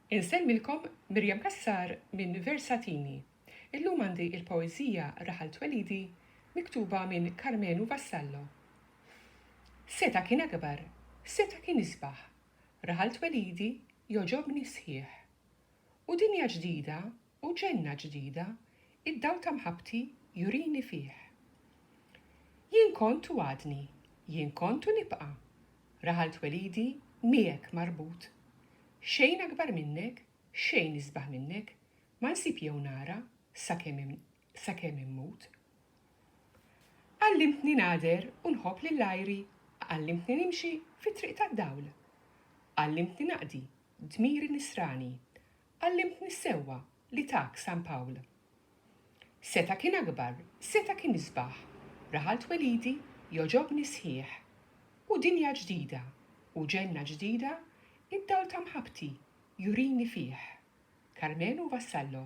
Insemmilkom Mirjam Kassar minn Versatini. Illum għandi il-poezija Raħal Twelidi miktuba minn Carmenu Vassallo. Seta kien akbar, seta kien isbaħ, Raħal Twelidi joġobni sħiħ. U dinja ġdida u ġenna ġdida, id-daw ta' mħabti jurini fih. Jien kontu għadni, jien kontu nibqa', Raħal Twelidi miegħek marbut. Xejn akbar minnek, xejn isbaħ minnek, ma nsib jew nara sakemm immut. Għallimtni nader u nħobb lill-ajri, għallimtni nimxi fit-triq tad-dawl. Għallimtni naqdi dmiri nisrani, għallimtni sewwa li tak San Pawl. Seta kien akbar, seta kien isbaħ, Raħal Twelidi joġobni sħiħ. U dinja ġdida, u ġenna ġdida, id-dawl ta' mħabti jurini fih. Carmenu Vassallo.